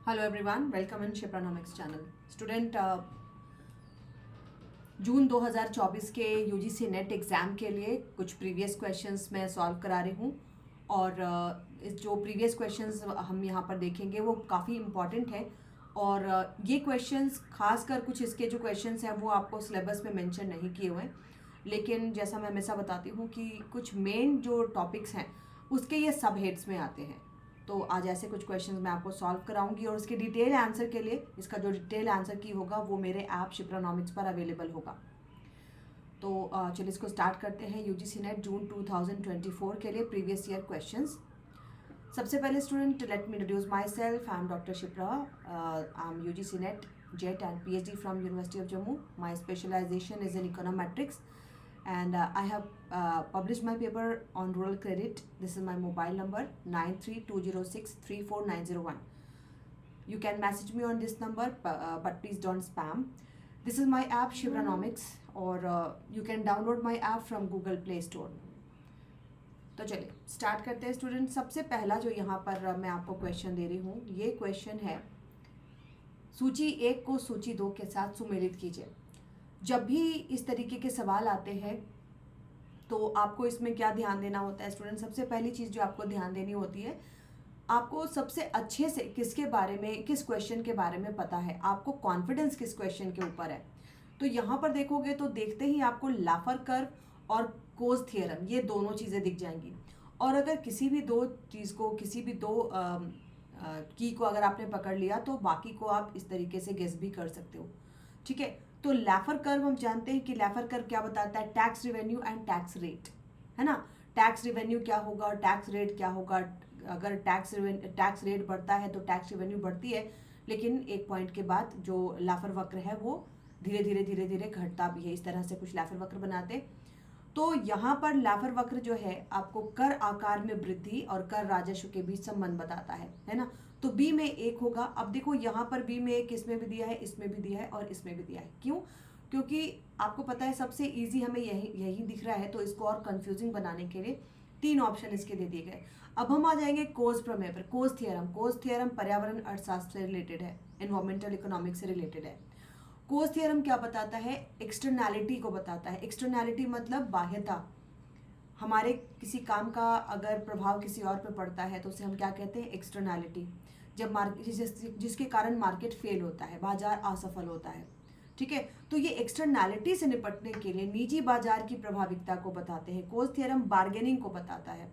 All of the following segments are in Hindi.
हेलो एवरीवन, वेलकम इन शिप्रानॉमिक्स चैनल। स्टूडेंट, जून 2024 के यूजीसी नेट एग्ज़ाम के लिए कुछ प्रीवियस क्वेश्चंस मैं सॉल्व करा रही हूँ। और इस जो प्रीवियस क्वेश्चंस हम यहाँ पर देखेंगे वो काफ़ी इम्पॉर्टेंट है। और ये क्वेश्चंस खासकर कुछ इसके जो क्वेश्चंस हैं वो आपको सिलेबस में मेंशन नहीं किए हुए हैं, लेकिन जैसा मैं हमेशा बताती हूँ कि कुछ मेन जो टॉपिक्स हैं उसके ये सब हेड्स में आते हैं। तो आज ऐसे कुछ क्वेश्चंस मैं आपको सॉल्व कराऊंगी और उसके डिटेल आंसर के लिए इसका जो डिटेल आंसर की होगा वो मेरे ऐप शिप्रानॉमिक्स पर अवेलेबल होगा। तो चलिए इसको स्टार्ट करते हैं। यूजीसी नेट जून 2024 के लिए प्रीवियस ईयर क्वेश्चंस। सबसे पहले student, let me introduce myself. I am doctor Shipra. I am UGC NET JET and PhD from university of Jammu. My specialisation is in econometrics and I have published my paper on rural credit. This is my mobile number 9320634901. You can message me on this number, but please don't spam. This is my app Shibranomics, or you can download my app from Google Play Store. तो चलिए स्टार्ट करते हैं स्टूडेंट। सबसे पहला जो यहाँ पर मैं आपको क्वेश्चन दे रही हूँ, ये क्वेश्चन है, सूची 1 को सूची 2 के साथ सुमेलित कीजिए। जब भी इस तरीके के सवाल आते हैं तो आपको इसमें क्या ध्यान देना होता है स्टूडेंट? सबसे पहली चीज़ जो आपको ध्यान देनी होती है, आपको सबसे अच्छे से किसके बारे में, किस क्वेश्चन के बारे में पता है, आपको कॉन्फिडेंस किस क्वेश्चन के ऊपर है। तो यहाँ पर देखोगे तो देखते ही आपको लाफर कर्व और कोज थियरम, ये दोनों चीज़ें दिख जाएंगी। और अगर किसी भी दो चीज़ को, किसी भी दो की को अगर आपने पकड़ लिया तो बाकी को आप इस तरीके से गेस भी कर सकते हो। ठीक है, तो लैफर कर्व हम जानते हैं कि लैफर कर्व क्या बताता है, tax revenue and tax rate, है ना। टैक्स रिवेन्यू क्या होगा और टैक्स रेट क्या होगा। अगर टैक्स रेट बढ़ता है तो टैक्स रिवेन्यू बढ़ती है, लेकिन एक पॉइंट के बाद जो लैफर वक्र है वो धीरे धीरे घटता भी है। इस तरह से कुछ लैफर वक्र बनाते। तो यहाँ पर लैफर वक्र जो है आपको कर आकार में वृद्धि और कर राजस्व के बीच संबंध बताता है ना। तो बी में 1 होगा। अब देखो यहाँ पर बी में 1 इसमें भी दिया है, इसमें भी दिया है और इसमें भी दिया है। क्यों? क्योंकि आपको पता है सबसे इजी हमें यही दिख रहा है, तो इसको और कंफ्यूजिंग बनाने के लिए 3 ऑप्शन इसके दे दिए गए। अब हम आ जाएंगे कोज प्रमेय पर। कोज थियरम पर्यावरण अर्थशास्त्र से रिलेटेड है, एनवायरमेंटल इकोनॉमिक्स से रिलेटेड है। कोज थियरम क्या बताता है? एक्सटर्नैलिटी को बताता है। एक्सटर्नैलिटी मतलब बाह्यता। हमारे किसी काम का अगर प्रभाव किसी और पे पड़ता है तो उसे हम क्या कहते हैं? एक्सटर्नैलिटी। जब जिसके कारण मार्केट फेल होता है, बाजार असफल होता है। ठीक है, तो ये एक्सटर्नैलिटी से निपटने के लिए निजी बाजार की प्रभाविकता को बताते हैं। कोज थियरम बार्गेनिंग को बताता है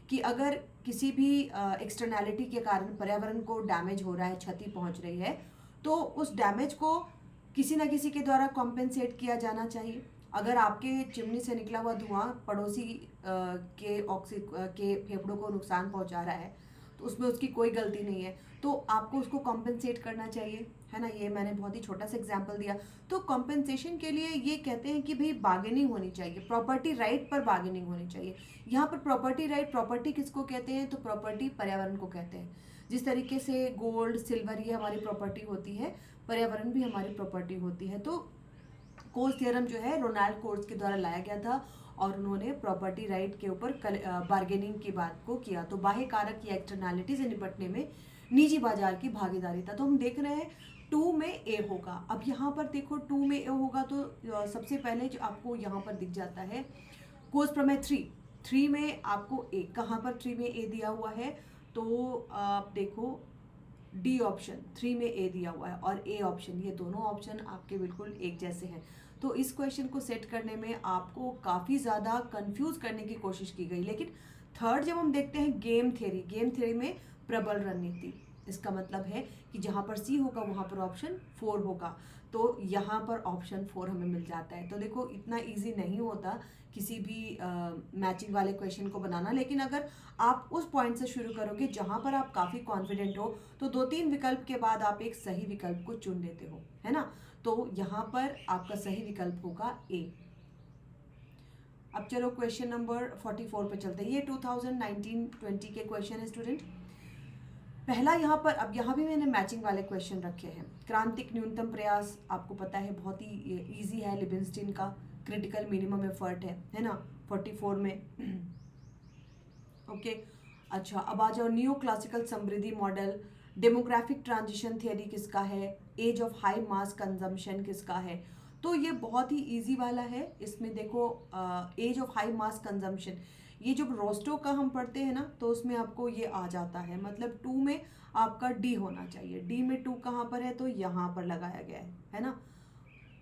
कि अगर किसी भी एक्सटर्नैलिटी के कारण पर्यावरण को डैमेज हो रहा है, क्षति पहुंच रही है, तो उस डैमेज को किसी न किसी के द्वारा कॉम्पेंसेट किया जाना चाहिए। अगर आपके चिमनी से निकला हुआ धुआं पड़ोसी के फेफड़ों को नुकसान पहुंचा रहा है तो उसमें उसकी कोई गलती नहीं है, तो आपको उसको कॉम्पेंसेट करना चाहिए, है ना। ये मैंने बहुत ही छोटा सा एग्जांपल दिया। तो कॉम्पेंसेशन के लिए ये कहते हैं कि भाई बार्गेनिंग होनी चाहिए, प्रॉपर्टी राइट पर बार्गेनिंग होनी चाहिए। यहाँ पर प्रॉपर्टी राइट, प्रॉपर्टी किसको कहते हैं? तो प्रॉपर्टी पर्यावरण को कहते हैं। जिस तरीके से गोल्ड सिल्वर ये हमारी प्रॉपर्टी होती है, पर्यावरण भी हमारी प्रॉपर्टी होती है। तो कोज थियरम जो है रोनाल्ड कोर्ट्स के द्वारा लाया गया था और उन्होंने प्रॉपर्टी राइट के ऊपर बार्गेनिंग की बात को किया। तो बाह्य कारक की एक्सटर्नैलिटी से निपटने में निजी बाजार की भागीदारी था। तो हम देख रहे हैं 2 में ए होगा। अब यहाँ पर देखो 2 में ए होगा तो सबसे पहले जो आपको यहाँ पर दिख जाता है कोज प्रमेय 3 में आपको ए, कहाँ पर 3 में ए दिया हुआ है? तो आप देखो डी ऑप्शन 3 में ए दिया हुआ है और ए ऑप्शन, ये दोनों ऑप्शन आपके बिल्कुल एक जैसे हैं। तो इस क्वेश्चन को सेट करने में आपको काफ़ी ज़्यादा कंफ्यूज करने की कोशिश की गई। लेकिन थर्ड जब हम देखते हैं गेम थ्योरी में प्रबल रणनीति, इसका मतलब है कि जहाँ पर सी होगा वहाँ पर ऑप्शन 4 होगा। तो यहाँ पर ऑप्शन 4 हमें मिल जाता है। तो देखो इतना इजी नहीं होता किसी भी मैचिंग वाले क्वेश्चन को बनाना, लेकिन अगर आप उस पॉइंट से शुरू करोगे जहाँ पर आप काफ़ी कॉन्फिडेंट हो तो 2-3 विकल्प के बाद आप एक सही विकल्प को चुन लेते हो, है ना। तो यहाँ पर आपका सही विकल्प होगा ए। अब चलो क्वेश्चन नंबर 44 पे चलते हैं। ये 2019-20 के क्वेश्चन है स्टूडेंट। पहला यहाँ पर, अब यहाँ भी मैंने मैचिंग वाले क्वेश्चन रखे हैं। क्रांतिक न्यूनतम प्रयास आपको पता है बहुत ही इजी है, लिबिंस्टीन का क्रिटिकल मिनिमम एफर्ट है ना 44 में। ओके, अच्छा अब आ जाओ न्यू क्लासिकल समृद्धि मॉडल डेमोग्राफिक ट्रांजिशन थियरी किसका है, age of high mass consumption किसका है। तो ये बहुत ही इजी वाला है। इसमें देखो age of high mass consumption, ये जब रोस्टो का हम पढ़ते हैं ना तो उसमें आपको ये आ जाता है, मतलब 2 में आपका डी होना चाहिए। डी में 2 कहाँ पर है, तो यहाँ पर लगाया गया है ना।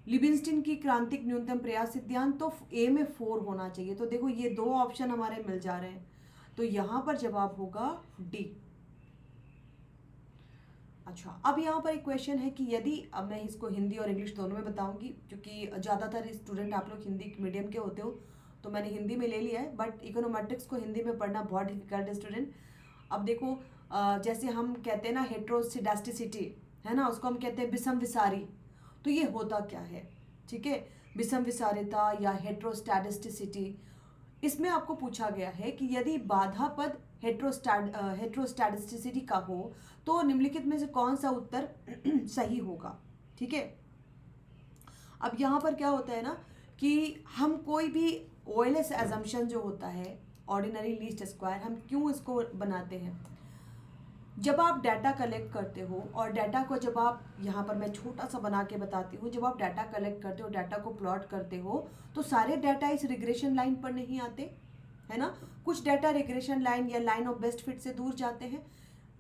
लिविंगस्टन की क्रांतिक न्यूनतम प्रयास सिद्धांत, तो ए में 4 होना चाहिए। तो देखो ये 2 ऑप्शन हमारे मिल जा रहे हैं, तो यहाँ पर जवाब होगा डी। अच्छा, अब यहाँ पर एक क्वेश्चन है कि यदि, अब मैं इसको हिंदी और इंग्लिश दोनों में बताऊंगी क्योंकि ज़्यादातर स्टूडेंट आप लोग हिंदी मीडियम के होते हो, तो मैंने हिंदी में ले लिया है, बट इकोनोमेट्रिक्स को हिंदी में पढ़ना बहुत डिफिकल्ट है स्टूडेंट। अब देखो जैसे हम कहते हैं ना हेट्रोसिडास्टिसिटी, है ना, उसको हम कहते हैं विषम विसारी। तो ये होता क्या है, ठीक है, विषम विसारिता या हेट्रोस्टैटिस्टिसिटी। इसमें आपको पूछा गया है कि यदि बाधा पद हेट्रोस्टैटिस्टिसिटी का हो तो निम्नलिखित में से कौन सा उत्तर सही होगा, ठीक है। अब यहाँ पर क्या होता है ना कि हम कोई भी ओएलएस एजम्पशन जो होता है, ऑर्डिनरी लीस्ट स्क्वायर, हम क्यों इसको बनाते हैं। जब आप डाटा कलेक्ट करते हो और डाटा को जब आप, यहाँ पर मैं छोटा सा बना के बताती हूँ, जब आप डाटा कलेक्ट करते हो, डाटा को प्लॉट करते हो, तो सारे डाटा इस रिग्रेशन लाइन पर नहीं आते, है ना। कुछ डाटा रिग्रेशन लाइन या लाइन ऑफ बेस्ट फिट से दूर जाते हैं।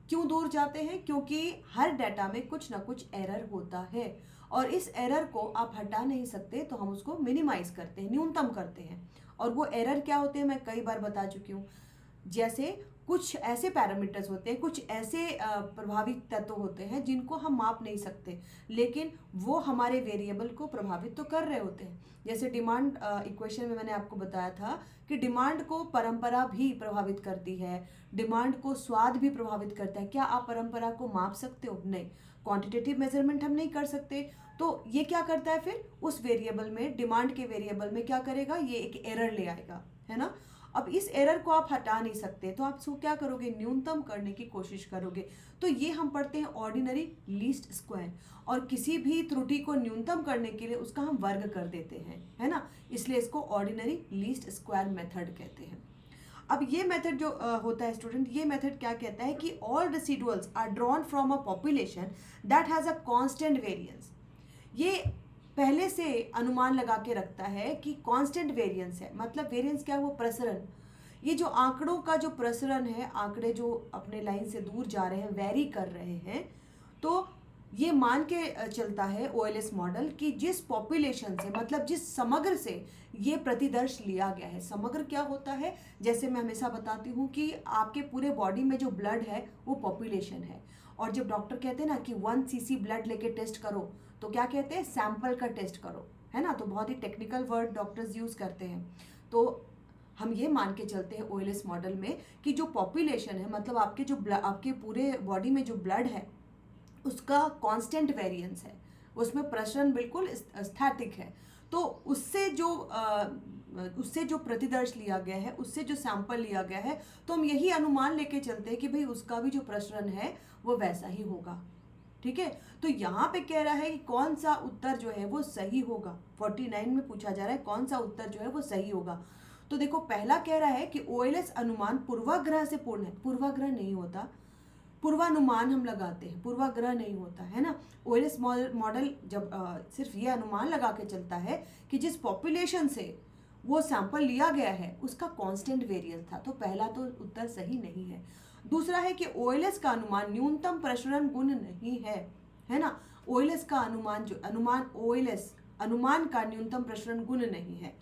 क्यों दूर जाते हैं, क्योंकि हर डाटा में कुछ ना कुछ एरर होता है और इस एरर को आप हटा नहीं सकते, तो हम उसको मिनिमाइज करते हैं, न्यूनतम करते हैं। और वो एरर क्या होते हैं मैं कई बार बता चुकी हूँ। जैसे कुछ ऐसे पैरामीटर्स होते हैं, कुछ ऐसे प्रभावित तत्व होते हैं जिनको हम माप नहीं सकते, लेकिन वो हमारे वेरिएबल को प्रभावित तो कर रहे होते हैं। जैसे डिमांड इक्वेशन में मैंने आपको बताया था कि डिमांड को परंपरा भी प्रभावित करती है, डिमांड को स्वाद भी प्रभावित करता है। क्या आप परंपरा को माप सकते हो? नहीं, क्वांटिटेटिव मेजरमेंट हम नहीं कर सकते। तो ये क्या करता है फिर उस वेरिएबल में, डिमांड के वेरिएबल में क्या करेगा, ये एक एरर ले आएगा, है ना। अब इस एरर को आप हटा नहीं सकते, तो आप इसको क्या करोगे, न्यूनतम करने की कोशिश करोगे। तो ये हम पढ़ते हैं ऑर्डिनरी लीस्ट स्क्वायर, और किसी भी त्रुटि को न्यूनतम करने के लिए उसका हम वर्ग कर देते हैं, है ना, इसलिए इसको ऑर्डिनरी लीस्ट स्क्वायर मेथड कहते हैं। अब ये मेथड जो होता है स्टूडेंट, ये मेथड क्या कहता है कि all residuals are drawn from a population that has a constant variance. ये पहले से अनुमान लगा के रखता है कि कांस्टेंट वेरिएंस है, मतलब वेरिएंस क्या है, वो प्रसरण। ये जो आंकड़ों का जो प्रसरण है, आंकड़े जो अपने लाइन से दूर जा रहे हैं, वेरी कर रहे हैं, तो ये मान के चलता है ओएलएस मॉडल कि जिस पॉपुलेशन से, मतलब जिस समग्र से ये प्रतिदर्श लिया गया है। समग्र क्या होता है, जैसे मैं हमेशा बताती हूँ कि आपके पूरे बॉडी में जो ब्लड है वो पॉपुलेशन है, और जब डॉक्टर कहते हैं ना कि 1 cc ब्लड लेके टेस्ट करो, तो क्या कहते हैं, सैंपल का टेस्ट करो, है ना। तो बहुत ही टेक्निकल वर्ड डॉक्टर्स यूज करते हैं। तो हम ये मान के चलते हैं ओएलएस मॉडल में कि जो पॉपुलेशन है, मतलब आपके जो आपके पूरे बॉडी में जो ब्लड है उसका कांस्टेंट वेरिएंस है, उसमें प्रसरण बिल्कुल स्थैतिक है। तो उससे जो प्रतिदर्श लिया गया है, उससे जो सैंपल लिया गया है, तो हम यही अनुमान लेके चलते हैं कि भाई उसका भी जो प्रसरण है वो वैसा ही होगा, ठीक है। तो यहाँ पे कह रहा है कि कौन सा उत्तर जो है वो सही होगा। 49 में पूछा जा रहा है कौन सा उत्तर जो है वो सही होगा। तो देखो, पहला कह रहा है कि ओएलएस अनुमान पूर्वाग्रह से पूर्ण है। पूर्वाग्रह नहीं होता, पूर्वानुमान हम लगाते हैं, पूर्वाग्रह नहीं होता, है ना। ओएलएस मॉडल जब सिर्फ ये अनुमान लगा के चलता है कि जिस पॉपुलेशन से वो सैंपल लिया गया है उसका कांस्टेंट वेरिएंस था, तो पहला तो उत्तर सही नहीं है। दूसरा है कि ओएलएस का अनुमान न्यूनतम प्रसरण गुण नहीं है ना। ओएलएस का अनुमान ओएलएस अनुमान का न्यूनतम प्रसरण गुण नहीं है।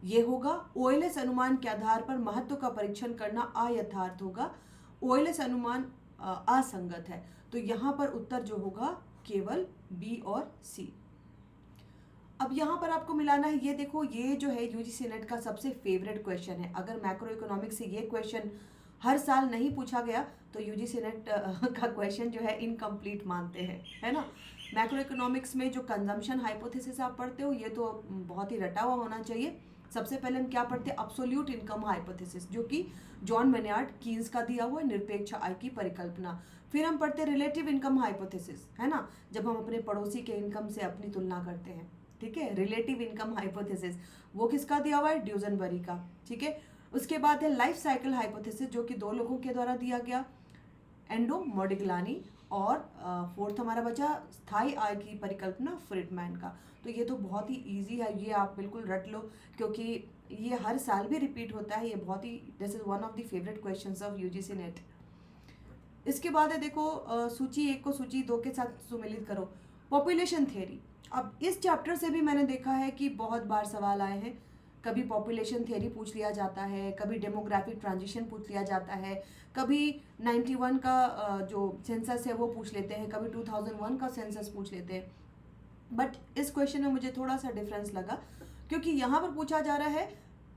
ये होगा ओएलएस अनुमान के आधार पर महत्व का परीक्षण करना अयथार्थ होगा, ओएलएस अनुमान असंगत है। तो यहाँ पर उत्तर जो होगा केवल बी और सी। अब यहाँ पर आपको मिलाना है, ये देखो, ये जो है यूजीसी नेट का सबसे फेवरेट क्वेश्चन है। अगर मैक्रो इकोनॉमिक्स से ये क्वेश्चन हर साल नहीं पूछा गया तो यूजीसी नेट का क्वेश्चन जो है इनकम्प्लीट मानते हैं, है ना। मैक्रो इकोनॉमिक्स में जो कंजम्पशन हाइपोथेसिस आप पढ़ते हो, ये तो बहुत ही रटा हुआ होना चाहिए। सबसे पहले हम क्या पढ़ते हैं, अब्सोल्यूट इनकम हाइपोथेसिस, जो कि जॉन मेन्यार्ड कीन्स का दिया हुआ निरपेक्ष आय की परिकल्पना। फिर हम पढ़ते हैं रिलेटिव इनकम हाइपोथेसिस, है ना, जब हम अपने पड़ोसी के इनकम से अपनी तुलना करते हैं, ठीक है। रिलेटिव इनकम हाइपोथेसिस वो किसका दिया हुआ है, ड्यूजनबरी का, ठीक है। उसके बाद है लाइफ साइकिल हाइपोथेसिस, जो कि 2 लोगों के द्वारा दिया गया, एंडो मोडिग्लानी और फोर्थ हमारा बचा स्थायी आय की परिकल्पना फ्रीडमैन का। तो ये तो बहुत ही इजी है, ये आप बिल्कुल रट लो क्योंकि ये हर साल भी रिपीट होता है। ये बहुत ही, this is one of the favourite questions of UGC NET. इसके बाद है देखो सूची 1 को सूची 2 के साथ सुमेलित करो। Population theory. अब इस चैप्टर से भी मैंने देखा है कि बहुत बार सवाल आए हैं। कभी पॉपुलेशन थ्योरी पूछ लिया जाता है, कभी डेमोग्राफिक ट्रांजिशन पूछ लिया जाता है, कभी 91 का जो सेंसस है वो पूछ लेते हैं, कभी 2001 का सेंसस पूछ लेते हैं। बट इस क्वेश्चन में मुझे थोड़ा सा डिफरेंस लगा क्योंकि यहाँ पर पूछा जा रहा है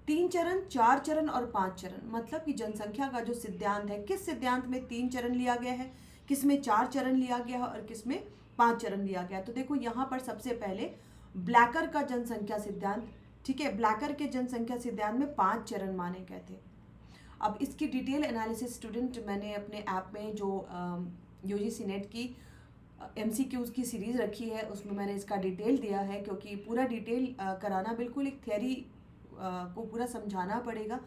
3 चरण, 4 चरण और 5 चरण। मतलब कि जनसंख्या का जो सिद्धांत है, किस सिद्धांत में 3 चरण लिया गया है, किस में 4 चरण लिया गया है और किस में 5 चरण लिया गया है। तो देखो यहाँ पर सबसे पहले ब्लैकर का जनसंख्या सिद्धांत, ठीक है, ब्लैकर के जनसंख्या सिद्धांत में 5 चरण माने गए थे। अब इसकी डिटेल एनालिसिस स्टूडेंट मैंने अपने ऐप में जो यूजीसी नेट की MCQs की सीरीज़ रखी है उसमें मैंने इसका डिटेल दिया है, क्योंकि पूरा डिटेल कराना बिल्कुल एक थियरी को पूरा समझाना पड़ेगा।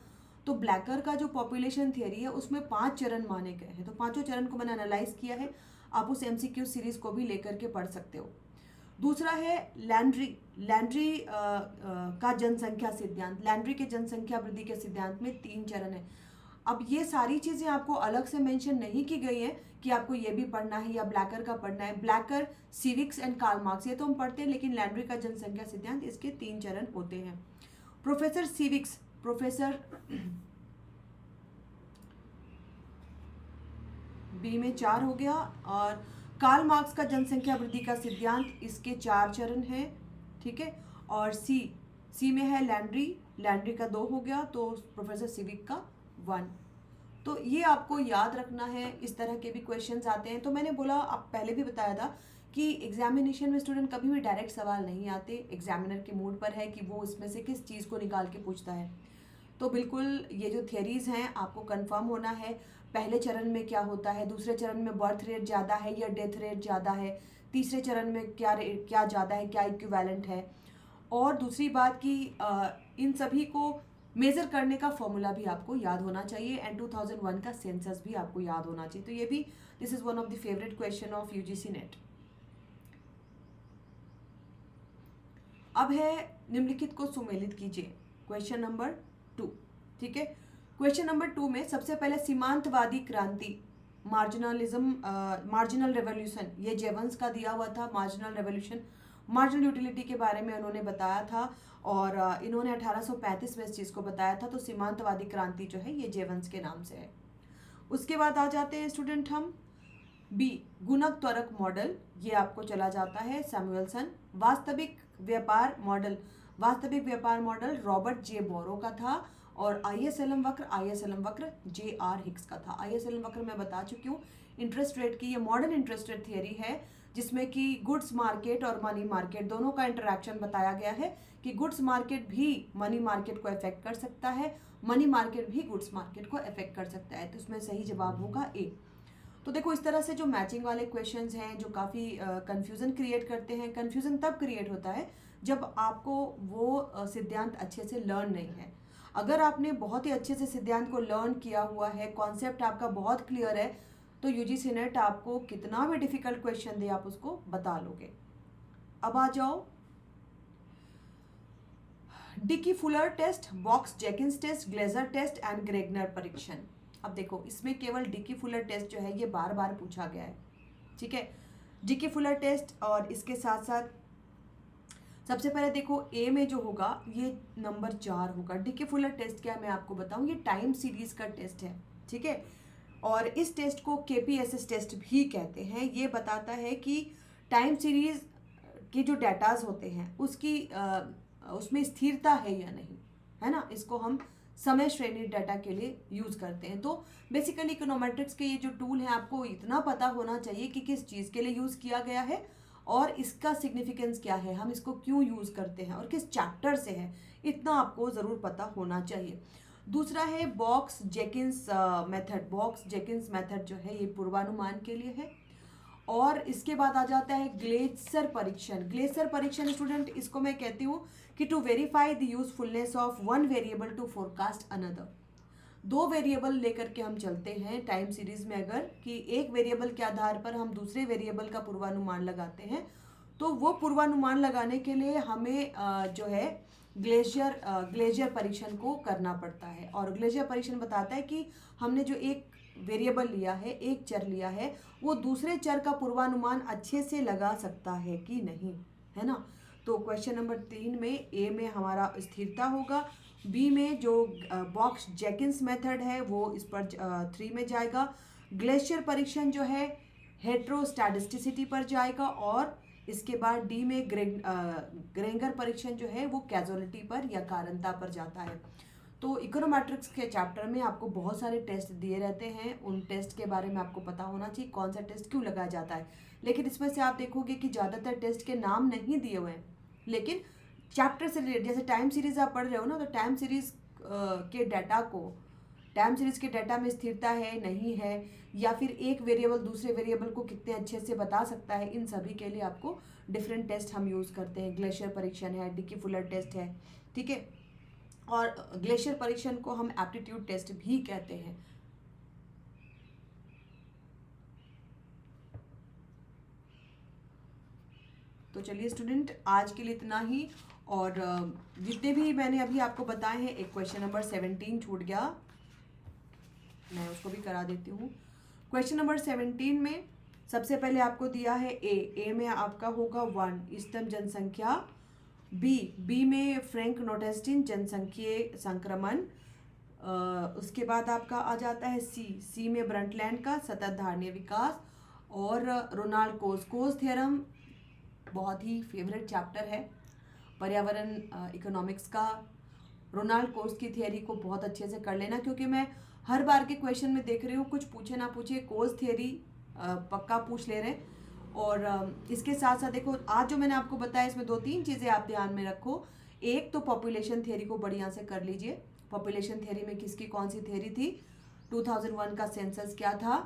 तो ब्लैकर का जो पॉपुलेशन थियरी है उसमें 5 चरण माने गए हैं। तो पांचों चरण को मैंने एनालाइज किया है, आप उस MCQ सीरीज़ को भी लेकर के पढ़ सकते हो। दूसरा है लैंड्री का जनसंख्या सिद्धांत। लैंड्री के जनसंख्या वृद्धि के सिद्धांत में 3 चरण है। अब ये सारी चीज़ें आपको अलग से मेंशन नहीं की गई है कि आपको ये भी पढ़ना है या ब्लैकर का पढ़ना है। Blacker, civics and Karl Marx ये तो हम पढ़ते हैं, लेकिन लैंड्री का जनसंख्या सिद्धांत इसके 3 चरण होते हैं। प्रोफेसर सिविक्स, प्रोफेसर बी में 4 हो गया, और कार्ल मार्क्स का जनसंख्या वृद्धि का सिद्धांत, इसके 4 चरण हैं, ठीक है। और सी में है लैंड्री का 2 हो गया, तो प्रोफेसर सिविक का 1। तो ये आपको याद रखना है। इस तरह के भी क्वेश्चंस आते हैं। तो मैंने बोला, आप पहले भी बताया था कि एग्जामिनेशन में स्टूडेंट कभी भी डायरेक्ट सवाल नहीं आते, एग्जामिनर के मूड पर है कि वो इसमें से किस चीज़ को निकाल के पूछता है। तो बिल्कुल ये जो थियरीज़ हैं आपको कंफर्म होना है, पहले चरण में क्या होता है, दूसरे चरण में बर्थ रेट ज़्यादा है या डेथ रेट ज़्यादा है, तीसरे चरण में क्या ज़्यादा है, क्या इक्विवेलेंट है। और दूसरी बात कि इन सभी को मेज़र करने का फॉर्मूला भी आपको याद होना चाहिए, एंड 2001 का सेंसस भी आपको याद होना चाहिए। तो ये भी, this is one of the favourite question of UGC net. अब है निम्नलिखित को सुमेलित कीजिए, क्वेश्चन नंबर 2, ठीक है। क्वेश्चन नंबर 2 में सबसे पहले सीमांतवादी क्रांति, मार्जिनल रेवोल्यूशन, ये जेवंस का दिया हुआ था। मार्जिनल रेवोल्यूशन, मार्जिनल यूटिलिटी के बारे में उन्होंने बताया था, और इन्होंने 1835 में इस चीज़ को बताया था। तो सीमांतवादी क्रांति जो है ये जेवंस के नाम से है। उसके बाद आ जाते हैं स्टूडेंट हम बी, गुणक त्वरक मॉडल, ये आपको चला जाता है सैमुएल्सन। वास्तविक व्यापार मॉडल रॉबर्ट जे बोरो का था, और ISLM वक्र JR हिक्स का था। ISLM वक्र मैं बता चुकी हूँ, इंटरेस्ट रेट की ये मॉडर्न इंटरेस्ट रेट थियरी है, जिसमें कि गुड्स मार्केट और मनी मार्केट दोनों का इंटरैक्शन बताया गया है कि गुड्स मार्केट भी मनी मार्केट को अफेक्ट कर सकता है, मनी मार्केट भी गुड्स मार्केट को अफेक्ट कर सकता है। तो इसमें सही जवाब होगा ए। तो देखो, इस तरह से जो मैचिंग वाले क्वेश्चंस हैं जो काफ़ी कंफ्यूजन क्रिएट करते हैं। कंफ्यूजन तब क्रिएट होता है जब आपको वो सिद्धांत अच्छे से लर्न नहीं है। अगर आपने बहुत ही अच्छे से सिद्धांत को लर्न किया हुआ है, कॉन्सेप्ट आपका बहुत क्लियर है, तो यूजीसी नेट आपको कितना भी डिफिकल्ट क्वेश्चन दे आप उसको बता लोगे। अब आ जाओ Dickey Fuller test, Box Jenkins test, Glejser test and ग्रेगनर परीक्षण। अब देखो, इसमें केवल डिकी फुलर टेस्ट जो है ये बार बार पूछा गया है, ठीक है। डिकी फुलर टेस्ट, और इसके साथ साथ सबसे पहले देखो ए में जो होगा ये नंबर 4 होगा। डिकी फुलर टेस्ट क्या है मैं आपको बताऊं, ये टाइम सीरीज का टेस्ट है, ठीक है। और इस टेस्ट को KPSS टेस्ट भी कहते हैं। ये बताता है कि टाइम सीरीज के जो डेटाज होते हैं उसमें स्थिरता है या नहीं, है ना। इसको हम समय श्रेणी डाटा के लिए यूज़ करते हैं। तो बेसिकली इकोनोमेट्रिक्स के ये जो टूल है आपको इतना पता होना चाहिए कि किस चीज़ के लिए यूज़ किया गया है और इसका सिग्निफिकेंस क्या है, हम इसको क्यों यूज़ करते हैं और किस चैप्टर से है, इतना आपको ज़रूर पता होना चाहिए। दूसरा है बॉक्स जेकिंस मेथड। बॉक्स जेकिंस मेथड जो है ये पूर्वानुमान के लिए है। और इसके बाद आ जाता है ग्लेसर परीक्षण। ग्लेसर परीक्षण स्टूडेंट, इसको मैं कहती हूँ कि to verify the usefulness of one variable to forecast another. दो वेरिएबल लेकर के हम चलते हैं टाइम सीरीज में, अगर कि एक वेरिएबल के आधार पर हम दूसरे वेरिएबल का पूर्वानुमान लगाते हैं, तो वो पूर्वानुमान लगाने के लिए हमें जो है ग्लेशियर परीक्षण को करना पड़ता है। और ग्लेशियर परीक्षण बताता है कि हमने जो एक वेरिएबल लिया है, एक चर लिया है, वो दूसरे चर का पूर्वानुमान अच्छे से लगा सकता है कि नहीं, है ना। तो क्वेश्चन नंबर 3 में ए में हमारा स्थिरता होगा, बी में जो बॉक्स जैकिन्स मेथड है वो इस पर 3 में जाएगा, ग्लेशियर परीक्षण जो है हेट्रोस्टैटिस्टिसिटी पर जाएगा, और इसके बाद डी में ग्रेंगर परीक्षण जो है वो कैजुअलिटी पर या कारणता पर जाता है। तो इकोनोमेट्रिक्स के चैप्टर में आपको बहुत सारे टेस्ट दिए रहते हैं, उन टेस्ट के बारे में आपको पता होना चाहिए कौन सा टेस्ट क्यों लगाया जाता है। लेकिन इसमें से आप देखोगे कि ज़्यादातर टेस्ट के नाम नहीं दिए हुए हैं, लेकिन चैप्टर से रिलेटेड, जैसे टाइम सीरीज आप पढ़ रहे हो ना, तो टाइम सीरीज के डाटा में स्थिरता है नहीं है, या फिर एक वेरिएबल दूसरे वेरिएबल को कितने अच्छे से बता सकता है, इन सभी के लिए आपको डिफरेंट टेस्ट हम यूज़ करते हैं। ग्लेशियर परीक्षण है, डिकी फुलर टेस्ट है, ठीक है, और ग्लेशियर परीक्षण को हम एप्टीट्यूड टेस्ट भी कहते हैं। तो चलिए स्टूडेंट, आज के लिए इतना ही, और जितने भी मैंने अभी आपको बताए हैं, एक क्वेश्चन नंबर 17 छूट गया, मैं उसको भी करा देती हूँ। क्वेश्चन नंबर 17 में सबसे पहले आपको दिया है ए में आपका होगा 1 इष्टतम जनसंख्या, बी में फ्रैंक नोटेस्टिन जनसंख्यीय संक्रमण, उसके बाद आपका आ जाता है सी में ब्रंटलैंड का सतत धारणीय विकास, और रोनाल्ड कोस थ्योरम बहुत ही फेवरेट चैप्टर है पर्यावरण इकोनॉमिक्स का। रोनाल्ड कोस की थियरी को बहुत अच्छे से कर लेना, क्योंकि मैं हर बार के क्वेश्चन में देख रही हूँ कुछ पूछे ना पूछे कोस थियरी पक्का पूछ ले रहे हैं। और इसके साथ साथ देखो, आज जो मैंने आपको बताया इसमें 2-3 चीज़ें आप ध्यान में रखो। एक तो पॉपुलेशन थियरी को बढ़िया से कर लीजिए। पॉपुलेशन थियरी में किसकी कौन सी थियरी थी, 2001 का सेंसस क्या था,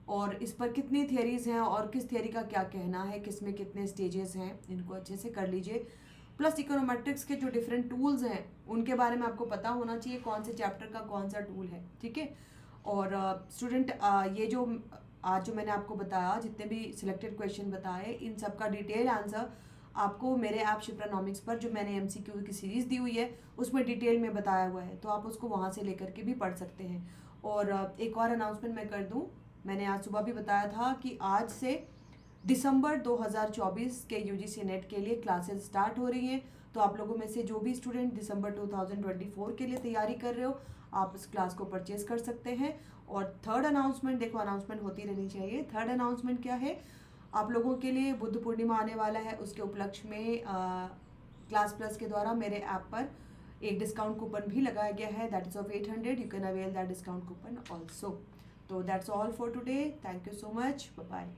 और इस पर कितनी थियरीज हैं, और किस थियरी का क्या कहना है, किस में कितने स्टेजेस हैं, इनको अच्छे से कर लीजिए। प्लस इकोनोमेट्रिक्स के जो डिफरेंट टूल्स हैं उनके बारे में आपको पता होना चाहिए, कौन से चैप्टर का कौन सा टूल है, ठीक है। और स्टूडेंट, ये जो आज जो मैंने आपको बताया, जितने भी सिलेक्टेड क्वेश्चन बताए, इन सब का डिटेल आंसर आपको मेरे ऐप शिप्रानॉमिक्स पर जो मैंने MCQ की सीरीज़ दी हुई है उसमें डिटेल में बताया हुआ है, तो आप उसको वहाँ से लेकर के भी पढ़ सकते हैं। और एक और अनाउंसमेंट मैं कर दूँ, मैंने आज सुबह भी बताया था कि आज से दिसंबर 2024 के UGC नेट के लिए क्लासेस स्टार्ट हो रही हैं। तो आप लोगों में से जो भी स्टूडेंट दिसंबर 2024 के लिए तैयारी कर रहे हो, आप इस क्लास को परचेज कर सकते हैं। और थर्ड अनाउंसमेंट, देखो अनाउंसमेंट होती रहनी चाहिए। थर्ड अनाउंसमेंट क्या है, आप लोगों के लिए बुद्ध पूर्णिमा आने वाला है, उसके उपलक्ष्य में क्लास प्लस के द्वारा मेरे ऐप पर एक डिस्काउंट कूपन भी लगाया गया है, that is off 800। You can avail that discount coupon also. तो that's all for today, thank you so much, bye bye.